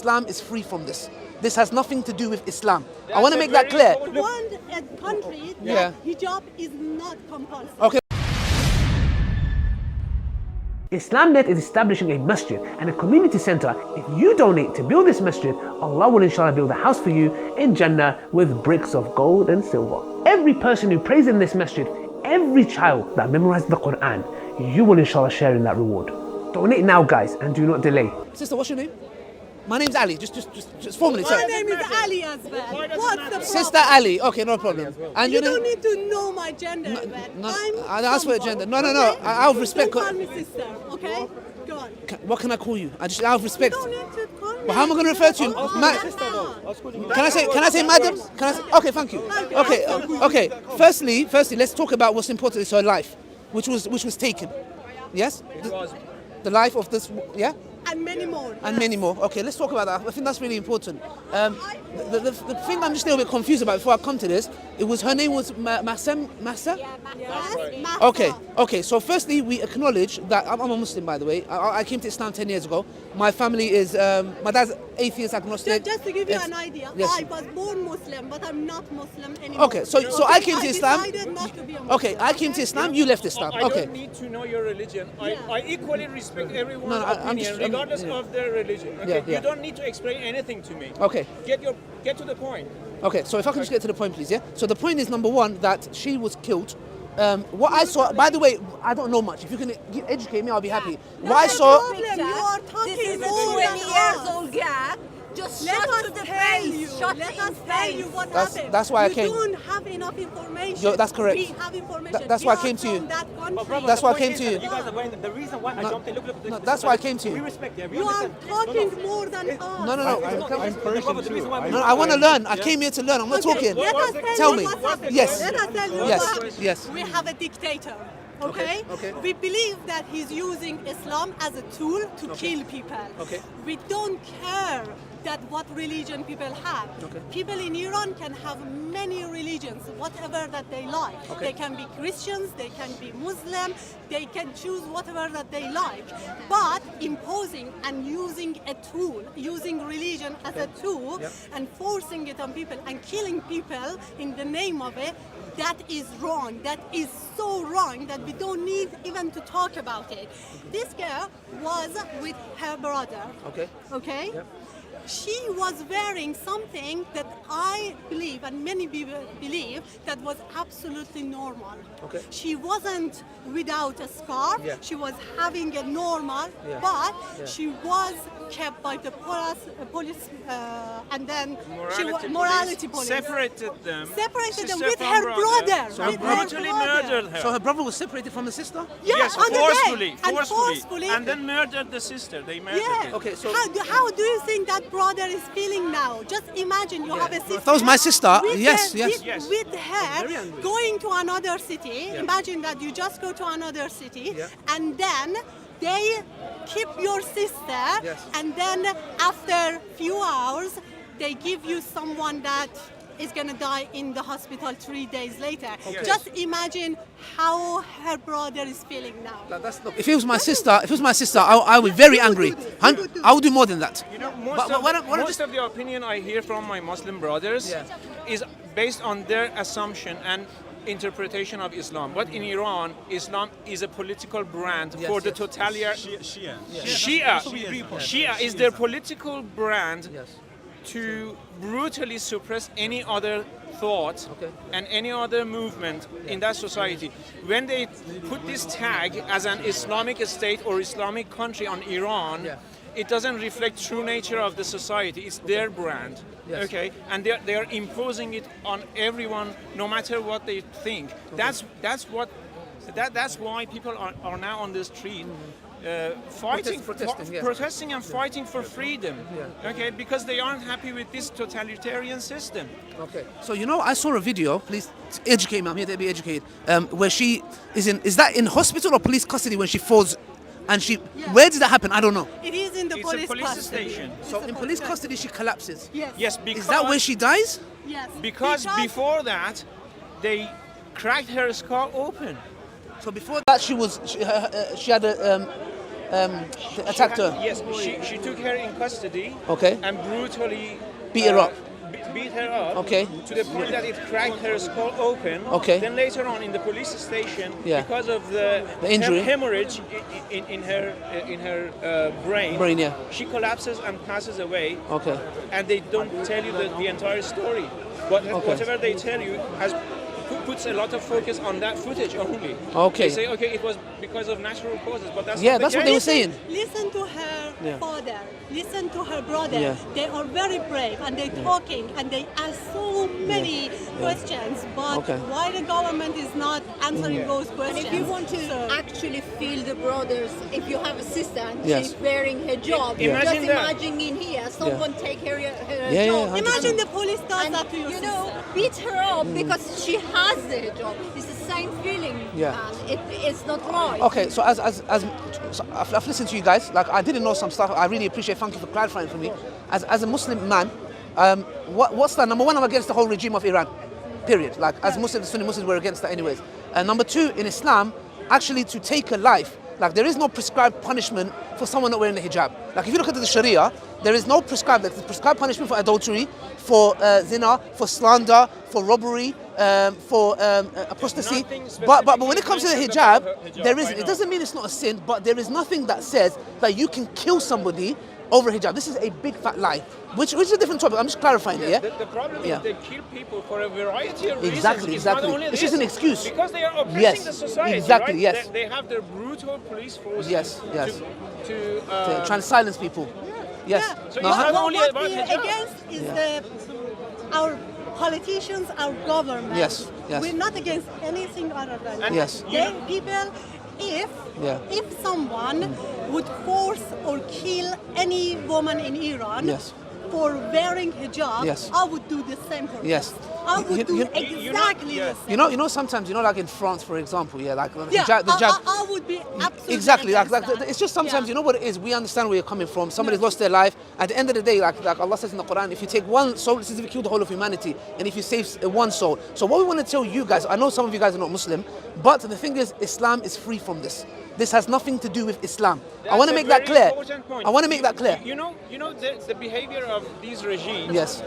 Islam is free from this. This has nothing to do with Islam. I want to make that clear. One country that hijab is not compulsory. Okay. IslamNet is establishing a masjid and a community center. If you donate to build this masjid, Allah will inshallah build a house for you in Jannah with bricks of gold and silver. Every person who prays in this masjid, every child that memorizes the Qur'an, you will inshallah share in that reward. Donate now, guys, and do not delay. Sister, what's your name? My name's Ali. Just formally. My name is Ali as well. What's the problem? Sister Ali. Okay, no problem. And You don't need to know my gender. I asked for a gender. No. Out of respect. Don't call me sister, okay? Go on. What can I call you? I just out of respect. You don't need to call me. But how am I going to refer to you? Can I say madam? Okay, thank you. Okay. Firstly, let's talk about what's important is her life, which was taken. Yes? The life of this, yeah? And many more. And many more. Okay, let's talk about that. I think that's really important. The thing I'm just a little bit confused about before I come to this, her name was Massa? Yes, Okay. So firstly, we acknowledge that I'm a Muslim, by the way. I came to Islam 10 years ago. My family is, my dad's atheist, agnostic. Just to give you an idea, yes. I was born Muslim, but I'm not Muslim anymore. Okay, so I came to Islam. Decided not to be a Muslim. Okay, I came to Islam, you left Islam. I Okay. don't need to know your religion. I equally respect everyone's I'm opinion, regardless of their religion. Okay? Yeah. You don't need to explain anything to me. Okay. Get to the point. Okay, so if I can just get to the point, please, yeah? So the point is, number one, that she was killed. What I saw, by the way, I don't know much. If you can educate me, I'll be happy. What I saw... You are talking This is a more 20 than years us. old gap. Just Let shut us to the tell face. you. Shut Let in us tell you face. what happened. That's why I came. You don't have enough information. Yo, that's correct. We have information. That's why I came to you. That's why I came to you. You guys are going, the reason why I jumped in, look, That's why I came to you. We respect it. We You are understand. talking more than us. No, I want to learn. I came here to learn. I'm not talking. Let us Tell tell me. you what happened. Yes. Let us tell you Yes. what happened. Yes. We have a dictator. Okay? Okay. We believe that he's using Islam as a tool to kill people. Okay. We don't care that what religion people have. Okay. People in Iran can have many religions, whatever that they like. Okay. They can be Christians, they can be Muslim, they can choose whatever that they like. But imposing and using a tool, using religion as a tool and forcing it on people and killing people in the name of it, that is wrong. That is so wrong that we don't need even to talk about it. This girl was with her brother. Okay. Okay? She was wearing something that I believe and many people believe that was absolutely normal. Okay. She wasn't without a scarf. Yeah. She was having a normal, but she was kept by the police and then morality police. Separated them. Separated them Sister with from her brother. brother. So with her brutally brother. murdered her. So her brother was separated from the sister? Yeah, Yes, on the forcefully, day. And forcefully. and then murdered the sister. They murdered her. Okay, so... How do you think that brother is feeling now? Just imagine you have a sister. That was my sister. With Yes, her, yes. Yes. With her going to another city. Imagine that you just go to another city and then they keep your sister and then after few hours they give you someone that is gonna die in the hospital 3 days later. Just imagine how her brother is feeling now. If it was my sister, I would be very angry. I would do more than that. You know, But most of the opinion I hear from my Muslim brothers is based on their assumption and interpretation of Islam. But in Iran, Islam is a political brand for the totalitarian. Shia is their political brand to brutally suppress any other thought and any other movement in that society. When they put this tag as an Islamic state or Islamic country on Iran, it doesn't reflect true nature of the society. It's their brand, and they are imposing it on everyone, no matter what they think. That's why people are now on the street. Protesting and fighting for freedom, okay, because they aren't happy with this totalitarian system. Okay. So I saw a video. Please educate me. I'm here to be educated. Where she is that in hospital or police custody when she falls, and where did that happen? I don't know. It is in the It's police a police custody. station. So in police custody she collapses. Yes, because Is that where she dies? Yes. because before that they cracked her skull open. So before that she had attacked her? Yes, she took her in custody. Okay. And brutally Beat her up. Beat her up. Okay. To the point that it cracked her skull open. Okay. Then later on in the police station, Yeah. because of the injury. hemorrhage in her brain. Brain, yeah. She collapses and passes away. Okay. And they don't tell you the entire story. But whatever they tell you puts a lot of focus on that footage only. Okay. They say, okay, it was because of natural causes, but that's Yeah, not the that's what they were case. saying. Listen to her Yeah. father. Listen to her brother. Yeah. They are very brave and they're talking and they ask so many questions. But Okay. why the government is not answering those And questions? if you want to So- actually feel the brothers, if you have a sister and Yes. she's wearing hijab, Imagine just that. imagine in here, someone take her Yeah, hijab. yeah, Imagine the police does And, that to your you know, sister. beat her up because she has the hijab. It's the same feeling. Yeah. And it's not right. Okay, so so I've listened to you guys. Like I didn't know some stuff. I really appreciate. Thank you for clarifying for me. As a Muslim man, what's that? Number one, I'm against the whole regime of Iran. Period. Like as Muslims, Sunni Muslims, we're against that anyways. And number two, in Islam, actually to take a life, like there is no prescribed punishment for someone not wearing the hijab. Like if you look at the Sharia, there is no prescribed. Like, there's prescribed punishment for adultery, for zina, for slander, for robbery, for apostasy. Nothing But when it comes to the specifically hijab, mentioned about there hijab, is. I It know. doesn't mean it's not a sin, but there is nothing that says that you can kill somebody over hijab. This is a big fat lie. Which is a different topic. I'm just clarifying it. Yeah. The problem Yeah. is they kill people for a variety of reasons. Exactly, It's not exactly. only It's this. just an excuse. Because they are oppressing Yes, the society, exactly, right? yes. They have their brutal police forces Yes, yes. to Trying to silence people. Yes. Yeah. So No, it's huh? not only what about we are hijab. against is our politicians, our government. Yes, yes. We're not against anything other than that. Yes. They, people, if someone would force or kill any woman in Iran Yes. for wearing hijab, Yes. I would do the same for Yes. them. I would do exactly the same. You know, sometimes, like in France, for example, like the Yeah, hijab. I would be absolutely Exactly, like against that. it's just sometimes, Yeah. you know what it is. We understand where you're coming from. Somebody's lost their life. At the end of the day, like Allah says in the Qur'an, if you take one soul, it's as if you kill the whole of humanity, and if you save one soul. So what we want to tell you guys, I know some of you guys are not Muslim, but the thing is, Islam is free from this. This has nothing to do with Islam. I want to make that clear. I want to make that clear. You know, the behavior of these regimes Yes.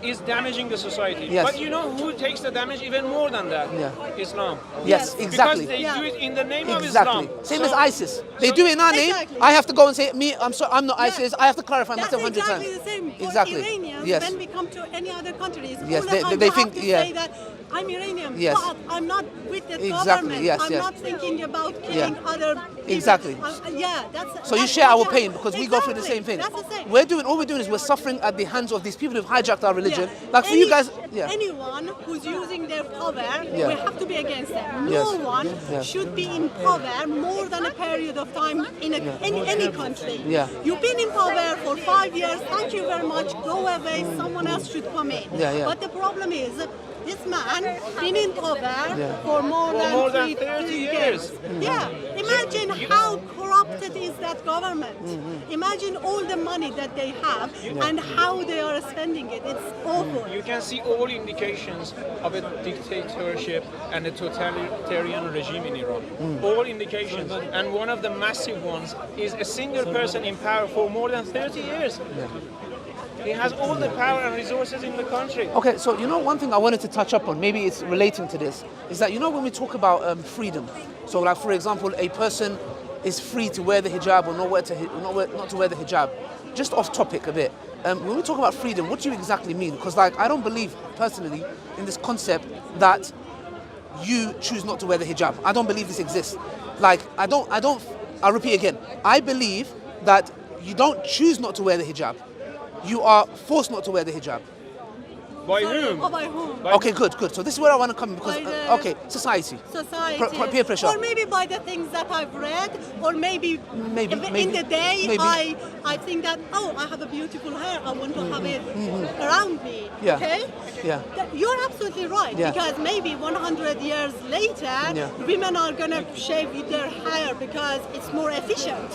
is damaging the society. Yes. But you know who takes the damage even more than that? Yeah. Islam. Yes, exactly. Because they do it in the name of Exactly. Islam. Same So- as ISIS. They do it in our name. Exactly. I have to go and say, I'm not Yeah. ISIS. I have to clarify That's myself 100 exactly times. the same for Exactly. Iranians. Yes. When we come to any other countries, Yes, all the they- time they you think- have to yeah. say that I'm Iranian, Yes. but I'm not with the Exactly, government. yes, I'm yes. not thinking about killing other people. Exactly. So you share our pain because we go through the same thing. That's the same. All we're doing is we're suffering at the hands of these people who've hijacked our religion. Yeah. Like for you guys, yeah. Anyone who's using their power, Yeah. we have to be against them. Yes. No one Yeah. should be in power more than a period of time in any country. Yeah. You've been in power for 5 years. Thank you very much. Go away. Someone else should come in. Yeah, yeah. But the problem is, this man been in power for more more than than 30 three years. Yeah. Imagine how corrupted is that government. Imagine all the money that they have and how they are spending it. It's awful. You can see all indications of a dictatorship and a totalitarian regime in Iran. All indications. And one of the massive ones is a single person in power for more than 30 years. He has all the power and resources in the country. Okay, so one thing I wanted to touch up on, maybe it's relating to this, is that when we talk about freedom, so like for example, a person is free to wear the hijab or not to wear the hijab. Just off topic a bit. When we talk about freedom, what do you exactly mean? Because I don't believe personally in this concept that you choose not to wear the hijab. I don't believe this exists. I'll repeat again. I believe that you don't choose not to wear the hijab. You are forced not to wear the hijab. By whom? Oh, by whom? Okay, good. So this is where I want to come in because, By the- society. Society. Peer pressure. Or maybe by the things that I've read, or maybe Maybe, in the day maybe. I think that, I have a beautiful hair, I want to have it around me. Yeah. Okay? Yeah. You're absolutely right, Yeah. because maybe 100 years later, Yeah. women are going to shave their hair because it's more efficient.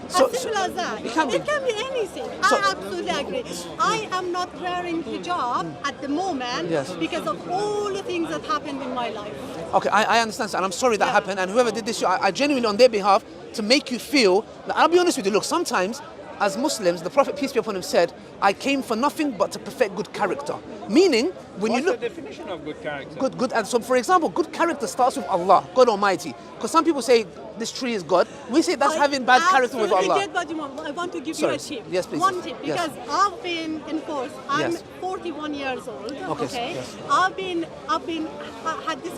So- as simple as that. it can be. It can be anything. So- I absolutely agree. I am not wearing hijab at at the moment Yes. because of all the things that happened in my life. Okay, I understand, and I'm sorry that happened. And whoever did this, I genuinely, on their behalf, to make you feel. I'll be honest with you. Look, sometimes, as Muslims, the Prophet peace be upon him said, "I came for nothing but to perfect good character." Meaning, when What's you look, the definition of good character? good. And so, for example, good character starts with Allah, God Almighty. Because some people say this tree is God. We say that's having bad character with absolutely Allah. get what you want. I want to give Sorry. you a tip. Yes, please. One tip, Yes. because I've been in force. I'm Yes. 41 years old. Okay, yes. I've been had this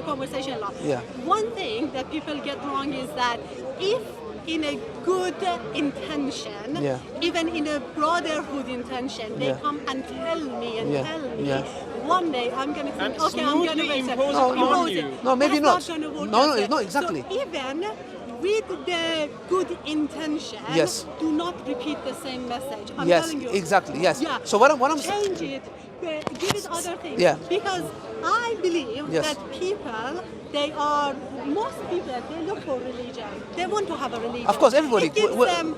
conversation a lot. Yeah. One thing that people get wrong is that if in a good intention, Yeah. even in a brotherhood intention, they Yeah. come and tell me and Yeah. tell me. Yeah. One day I'm gonna think, And okay, I'm gonna smoothly make impose it. it on you. No, maybe That's not. gonna work No, as no, well. exactly. So even with the good intention, Yes. do not repeat the same message. I'm Yes, telling you. exactly, yes. Yeah. So what I'm change it, give it other things. Yeah. Because I believe Yes. that most people, they look for religion. They want to have a religion. Of course, everybody. It gives them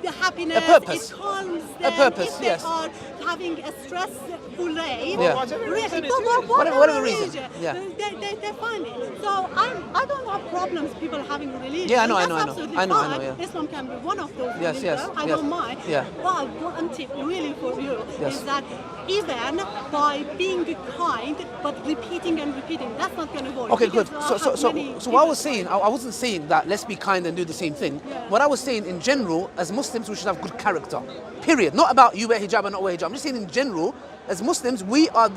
the happiness. A purpose. It calms A them. purpose, If they yes. are having a stressful life, Yeah. Whatever really, reason it for is. Whatever reason, yeah. they find it. So I don't have problems people having religion. Yeah, I know, That's I know. absolutely I know, fine. yeah. Islam can be one of those Yes, yes, religions. I yes. don't mind. Yeah. But one tip really for you Yes. is that even by being kind but repeating and repeating, that's not going to work. Okay, Because good. I have So many what I people- was saying, I wasn't saying that let's be kind and do the same thing. Yeah. What I was saying in general, as Muslims, we should have good character. Period. Not about you wear hijab and not wear hijab. I'm just saying in general, as Muslims, we are.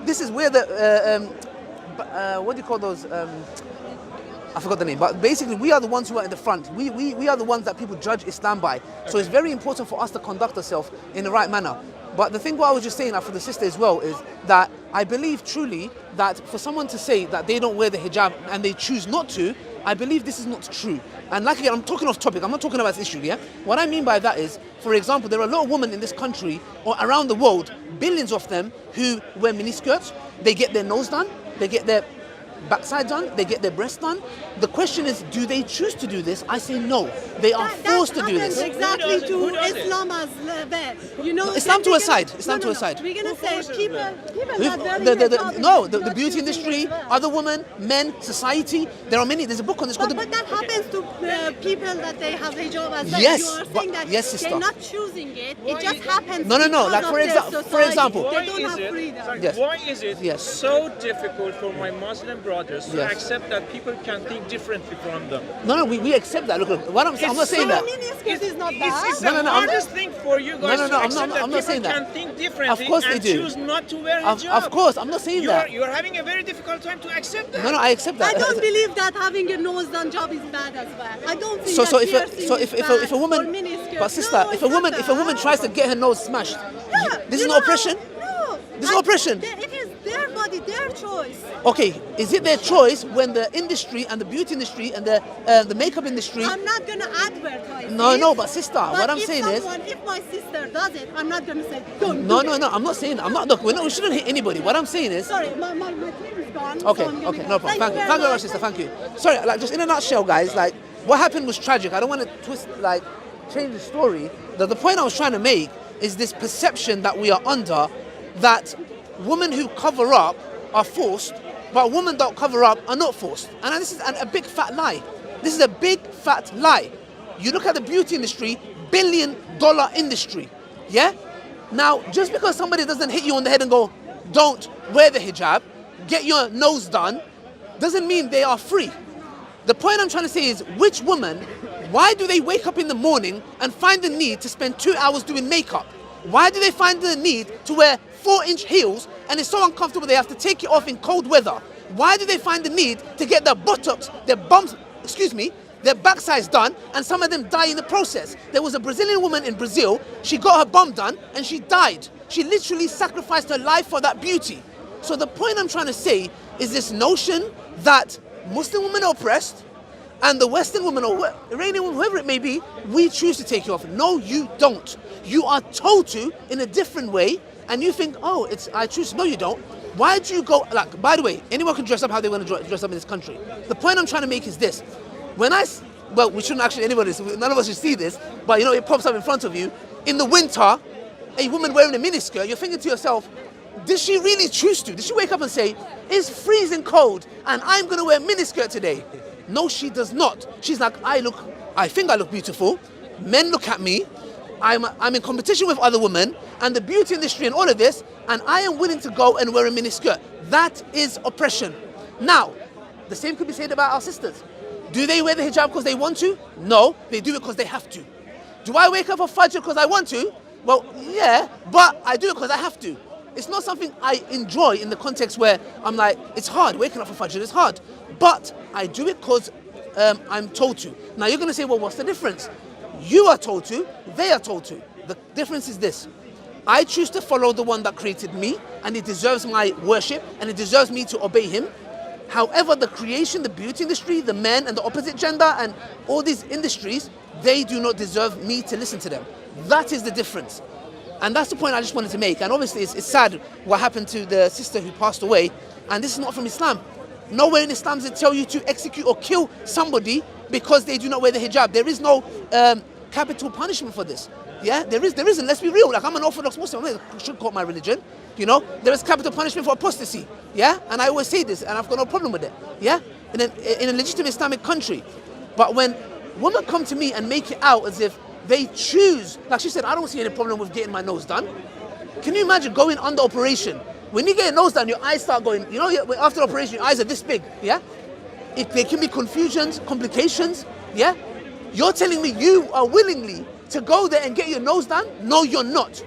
This is where the what do you call those? I forgot the name, but basically we are the ones who are in the front. We are the ones that people judge Islam by. So it's very important for us to conduct ourselves in the right manner. But the thing what I was just saying for the sister as well is that I believe truly that for someone to say that they don't wear the hijab and they choose not to, I believe this is not true. And like again, I'm talking off topic, I'm not talking about this issue, yeah? What I mean by that is, for example, there are a lot of women in this country or around the world, billions of them, who wear miniskirts, they get their nose done, they get their backside done, they get their breast done. The question is, do they choose to do this? I say no. They are forced to do happens this. exactly Who to does it? Islam as well. You know, Islam then to we're a side, gonna- Islam no, to no, a side. We're gonna say forces people them? that wearing hijab No, is the not beauty choosing industry, it well. other women, men, society. There are many. There's a book on this called But that happens to people that they have hijab as well. Yes, you are but- saying that yes, sister. they're not choosing it. Why It just is- happens. No, because like, of for their for example- society. Why They don't is have it? freedom. Sorry, Yes. why is it Yes. so difficult for my Muslim brothers to Yes. accept that people can think differently from them? No, we accept that. Look, what I'm not saying that. Miniskirt is not It's bad. the No, I'm- hardest thing for you guys No, to I'm accept not- that I'm not people saying that. can think differently Of course they and do. choose not to wear Of hijab. course, I'm not saying that. You're having a very difficult time to accept that. No, I accept that. I don't believe that having a nose done job is bad as well. I don't think So that if piercing is if a bad woman, or miniskirt. but sister, No, if it's a woman not tries to bad. get her nose smashed, Yeah, this you is know, not oppression. No. This is oppression. It is their body, their choice. Okay, is it their choice when the industry and the beauty industry and the makeup industry? I'm not gonna advertise. No, it, no, but sister, what I'm if saying is- if my sister does it, I'm not gonna say don't. No, do no, it. no. I'm not saying. I'm not. Look, we shouldn't hit anybody. What I'm saying is. Sorry, my team is gone. Okay, so I'm gonna okay, go. no problem. Thank you, very very much, much. sister. Thank you. Sorry, like just in a nutshell, guys. Like what happened was tragic. I don't want to twist, like, change the story. The point I was trying to make is this perception that we are under, that women who cover up are forced, but women that cover up are not forced. And this is a big fat lie. This is a big fat lie. You look at the beauty industry, $billion industry. Yeah? Now, just because somebody doesn't hit you on the head and go, don't wear the hijab, get your nose done, doesn't mean they are free. The point I'm trying to say is, which woman, why do they wake up in the morning and find the need to spend 2 hours doing makeup? Why do they find the need to wear 4-inch heels and it's so uncomfortable they have to take it off in cold weather? Why do they find the need to get their buttocks, their bums, their backsides done, and some of them die in the process? There was a Brazilian woman in Brazil, she got her bum done and she died. She literally sacrificed her life for that beauty. So the point I'm trying to say is this notion that Muslim women are oppressed and the Western women or Iranian women, whoever it may be, we choose to take you off. No, you don't. You are told to in a different way, and you think, oh, I choose. No, you don't. Why do you go, like, by the way, anyone can dress up how they want to dress up in this country. The point I'm trying to make is this. Well, we shouldn't actually, none of us should see this, but you know, it pops up in front of you. In the winter, a woman wearing a miniskirt, you're thinking to yourself, did she really choose to? Did she wake up and say, it's freezing cold and I'm going to wear a miniskirt today? No, she does not. She's like, I think I look beautiful. Men look at me. I'm in competition with other women and the beauty industry and all of this, and I am willing to go and wear a miniskirt. That is oppression. Now, the same could be said about our sisters. Do they wear the hijab because they want to? No, they do it because they have to. Do I wake up for Fajr because I want to? Well, yeah, but I do it because I have to. It's not something I enjoy in the context where I'm like, it's hard, waking up for Fajr is hard. But I do it because I'm told to. Now you're going to say, well, what's the difference? You are told to, they are told to. The difference is this. I choose to follow the one that created me, and it deserves my worship, and it deserves me to obey him. However, the creation, the beauty industry, the men and the opposite gender, and all these industries, they do not deserve me to listen to them. That is the difference. And that's the point I just wanted to make. And obviously, it's sad what happened to the sister who passed away. And this is not from Islam. Nowhere in Islam does it tell you to execute or kill somebody because they do not wear the hijab. There is no capital punishment for this. Yeah, there isn't. Let's be real. Like, I'm an Orthodox Muslim. I should quote my religion. You know, there is capital punishment for apostasy. Yeah, and I always say this, and I've got no problem with it. Yeah, in a legitimate Islamic country. But when women come to me and make it out as if they choose, like she said, I don't see any problem with getting my nose done. Can you imagine going under operation? When you get your nose done, your eyes start going, you know, after operation, your eyes are this big. Yeah, there can be confusions, complications. Yeah, you're telling me you are willingly to go there and get your nose done? No, you're not.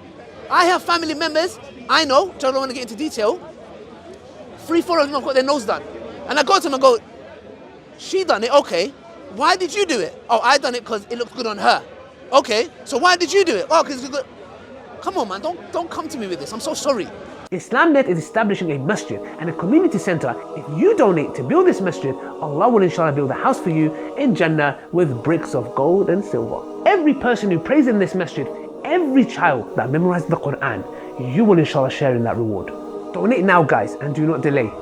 I have family members, I know, which I don't want to get into detail, 3-4 of them have got their nose done. And I go to them and go, she done it, okay. Why did you do it? Oh, I done it because it looked good on her. Okay, so why did you do it? Oh, because it's good. Come on, man, don't come to me with this. I'm so sorry. Islamnet is establishing a masjid and a community center. If you donate to build this masjid, Allah will inshallah build a house for you in Jannah with bricks of gold and silver. Every person who prays in this masjid, every child that memorizes the Qur'an, you will inshallah share in that reward. Donate now, guys, and do not delay.